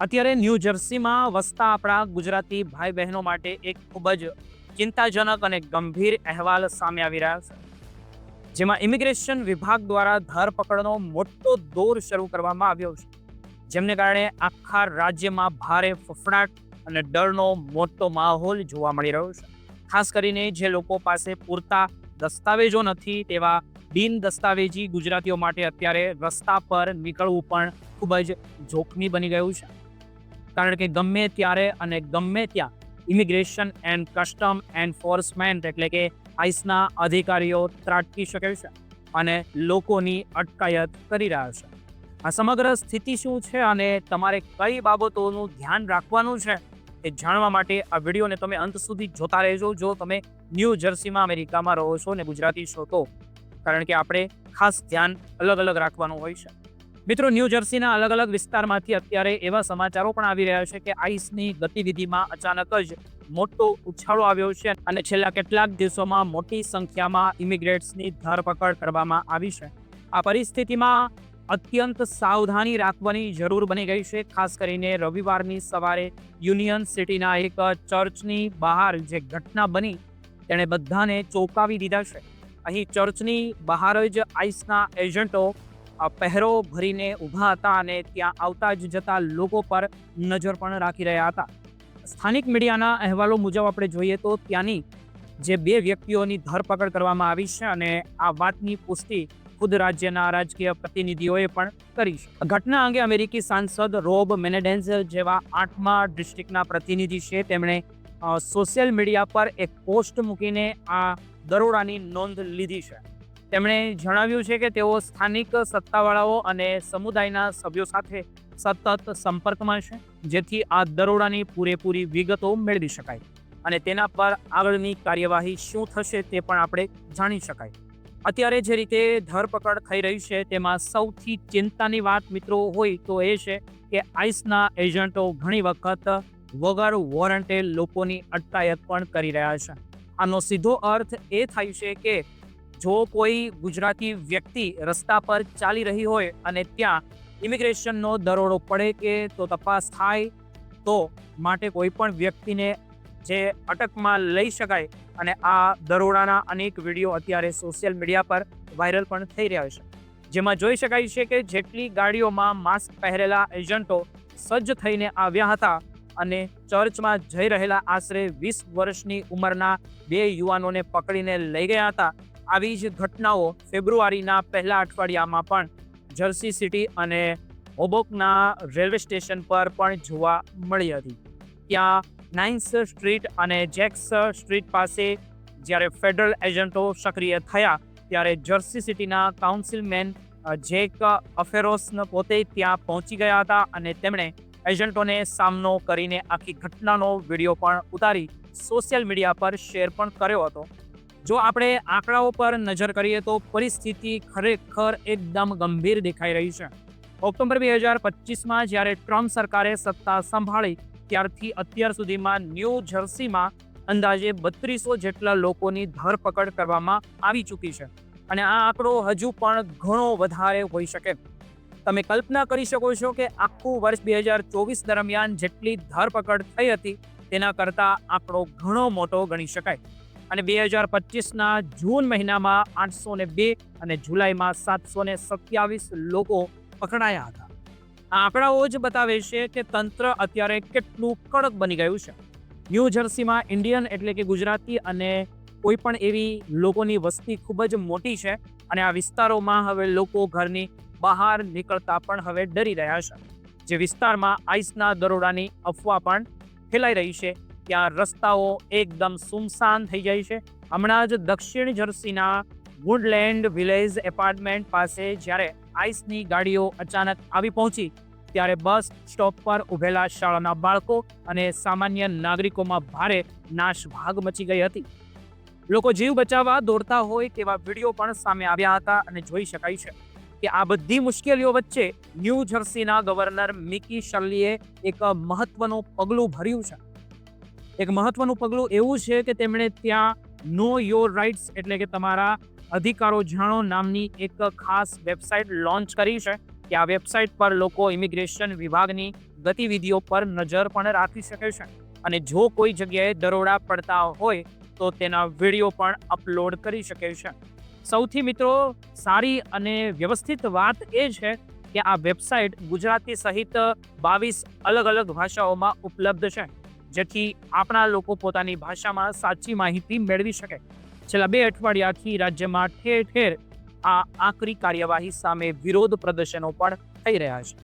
અત્યારે ન્યૂ જર્સીમાં વસતા આપણા ગુજરાતી ભાઈ બહેનો માટે એક ખૂબ જ ચિંતાજનક અને ગંભીર અહેવાલ સામે આવી રહ્યા છે, જેમાં ઇમિગ્રેશન વિભાગ દ્વારા ધરપકડનો મોટો દોર શરૂ કરવામાં આવ્યો છે, જેમને કારણે આખા રાજ્યમાં ભારે ફફડાટ અને ડરનો મોટો માહોલ જોવા મળી રહ્યો છે. ખાસ કરીને જે લોકો પાસે પૂરતા દસ્તાવેજો નથી તેવા બિન દસ્તાવેજી ગુજરાતીઓ માટે અત્યારે રસ્તા પર નીકળવું પણ ખૂબ જ જોખમી બની ગયું છે. કારણ કે ગમે ત્યારે અને ગમે ત્યાં ઇમિગ્રેશન એન્ડ કસ્ટમ એન્ફોર્સમેન્ટ એટલે કે આઈસના અધિકારીઓ ત્રાટકી શકે છે અને લોકોની અટકાયત કરી રહ્યા છે. આ સમગ્ર સ્થિતિ શું છે અને તમારે કઈ બાબતોનું ધ્યાન રાખવાનું છે એ જાણવા માટે આ વિડીયોને તમે અંત સુધી જોતા રહેજો. જો તમે ન્યૂ જર્સીમાં અમેરિકામાં રહો છો અને ગુજરાતી છો તો, કારણ કે આપણે ખાસ ધ્યાન અલગ અલગ રાખવાનું હોય છે. મિત્રો, ન્યૂ જર્સીના અલગ અલગ વિસ્તારમાંથી અત્યારે એવા સમાચારો પણ આવી રહ્યા છે કે આઈસની ગતિવિધિમાં અચાનક જ મોટો ઉછાળો આવ્યો છે અને છેલ્લા કેટલાક દિવસોમાં મોટી સંખ્યામાં ઇમિગ્રેટ્સની ધરપકડ કરવામાં આવી છે. આ પરિસ્થિતિમાં અત્યંત સાવધાની રાખવાની જરૂર બની ગઈ છે. ખાસ કરીને રવિવારની સવારે યુનિયન સિટીના એક ચર્ચની બહાર જે ઘટના બની તેણે બધાને ચોંકાવી દીધા છે. અહીં ચર્ચની બહાર જ આઈસના એજન્ટો પહેરો ભરીને ઊભા હતા અને ત્યાં આવતા જ જતા લોકો પર નજર પણ રાખી રહ્યા હતા. સ્થાનિક મીડિયાના અહેવાલો મુજબ આપણે જોઈએ તો ત્યાંની જે 2 વ્યક્તિઓની ધરપકડ કરવામાં આવી છે અને આ વાતની પુષ્ટિ ખુદ રાજ્યના રાજકીય પ્રતિનિધિઓએ પણ કરી છે. ઘટના અંગે અમેરિકી સાંસદ રોબ મેનેડેન્સ જેવા 8મા ડિસ્ટ્રિક્ટના પ્રતિનિધિ છે, તેમણે સોશિયલ મીડિયા પર એક પોસ્ટ મૂકીને આ દરોડાની નોંધ લીધી છે. તેમણે જણાવ્યું છે કે તેઓ સ્થાનિક સત્તાવાળાઓ અને સમુદાયના સભ્યો સાથે સતત સંપર્કમાં છે, જેથી આ દરોડાની પૂરેપૂરી વિગતો મેળવી શકાય અને તેના પર આગળની કાર્યવાહી શું થશે તે પણ આપણે જાણી શકાય. અત્યારે જે રીતે ધરપકડ થઈ રહી છે તેમાં સૌથી ચિંતાની વાત મિત્રો હોય તો એ છે કે આઈસના એજન્ટો ઘણી વખત વગર વોરંટે લોકોની અટકાયત પણ કરી રહ્યા છે. આનો સીધો અર્થ એ થાય છે કે જો કોઈ ગુજરાતી વ્યક્તિ રસ્તા પર ચાલી રહી હોય અને ત્યાં ઇમિગ્રેશનનો દરોડો પડે કે તો તપાસ થાય તો માટે કોઈ પણ વ્યક્તિને જે અટકમાં લઈ શકાય. અને આ દરોડાના અનેક વિડીયો અત્યારે સોશિયલ મીડિયા પર વાયરલ પણ થઈ રહ્યા છે, જેમાં જોઈ શકાય છે કે જેટલી ગાડીઓમાં માસ્ક પહેરેલા એજન્ટો સજ્જ થઈને આવ્યા હતા અને ચર્ચમાં જઈ રહેલા આશરે 20 વર્ષની ઉંમરના 2 યુવાનોને પકડીને લઈ ગયા હતા. આવી જ ઘટનાઓ ફેબ્રુઆરીના પહેલા અઠવાડિયામાં પણ જર્સી સિટી અને હોબોકના રેલવે સ્ટેશન પર પણ જોવા મળી હતી. ત્યાં 9th સ્ટ્રીટ અને જેક્સ સ્ટ્રીટ પાસે જ્યારે ફેડરલ એજન્ટો સક્રિય થયા ત્યારે જર્સી સિટીના કાઉન્સિલમેન જેક અફેરોસન પોતે ત્યાં પહોંચી ગયા હતા અને તેમણે એજન્ટોને સામનો કરીને આખી ઘટનાનો વિડીયો પણ ઉતારી સોશિયલ મીડિયા પર શેર પણ કર્યો હતો. જો આપણે આંકડાઓ પર નજર કરીએ તો પરિસ્થિતિ ખરેખર એકદમ ગંભીર દેખાઈ રહી છે. ઓક્ટોબર 2025માં જ્યારે ટ્રમ્પ સરકારે સત્તા સંભાળી ત્યારથી અત્યાર સુધીમાં ન્યૂ જર્સીમાં અંદાજે 3200 જેટલા લોકોની ધરપકડ કરવામાં આવી ચૂકી છે અને આ આંકડો હજુ પણ ઘણો વધારે હોઈ શકે. તમે કલ્પના કરી શકો છો કે આખું વર્ષ 2024 દરમિયાન જેટલી ધરપકડ થઈ હતી તેના કરતાં આંકડો ઘણો મોટો ગણી શકાય. અને 2025ના જૂન મહિનામાં 802 અને જુલાઈમાં 727 લોકો પકડાયા હતા. આ આંકડાઓ જ બતાવે છે કે તંત્ર અત્યારે કેટલું કડક બની ગયું છે. ન્યૂ જર્સીમાં ઇન્ડિયન એટલે કે ગુજરાતી અને કોઈ પણ એવી લોકોની વસ્તી ખૂબ જ મોટી છે અને આ વિસ્તારોમાં હવે લોકો ઘરની બહાર નીકળતા પણ હવે ડરી રહ્યા છે. જે વિસ્તારમાં આઈસના દરોડાની અફવા પણ ફેલાઈ રહી છે ત્યાં રસ્તાઓ એકદમ સુમસાન થઈ જાય છે. હમણાં જ દક્ષિણ જર્સીના વુડલેન્ડ વિલેજ એપાર્ટમેન્ટ પાસે જ્યારે આઈસની ગાડીઓ અચાનક આવી પહોંચી ત્યારે બસ સ્ટોપ પર ઊભેલા શાળાના બાળકો અને સામાન્ય નાગરિકોમાં ભારે નાશભાગ મચી ગઈ હતી. લોકો જીવ બચાવવા દોડતા હોય તેવા વિડીયો પણ સામે આવ્યા હતા અને જોઈ શકાય છે કે આ બધી મુશ્કેલીઓ વચ્ચે ન્યૂ જર્સીના ગવર્નર મિકી શર્લીએ એક મહત્વનું પગલું ભર્યું છે. એક મહત્વનું પગલું એવું છે કે તેમણે ત્યાં નો યોર રાઇટ્સ એટલે કે તમારા અધિકારો જાણો નામની એક ખાસ વેબસાઇટ લોન્ચ કરી છે કે આ વેબસાઇટ પર લોકો ઇમિગ્રેશન વિભાગની ગતિવિધિઓ પર નજર પણ રાખી શકે છે અને જો કોઈ જગ્યાએ દરોડા પડતા હોય તો તેના વિડીયો પણ અપલોડ કરી શકે છે. સૌથી મિત્રો સારી અને વ્યવસ્થિત વાત એ છે કે આ વેબસાઇટ ગુજરાતી સહિત 22 અલગ અલગ ભાષાઓમાં ઉપલબ્ધ છે, જેથી આપણા લોકો પોતાની ભાષામાં સાચી માહિતી મેળવી શકે. છેલ્લા 2 અઠવાડિયાથી રાજ્યમાં ઠેર ઠેર આ આકરી કાર્યવાહી સામે વિરોધ પ્રદર્શનો પણ થઈ રહ્યા છે.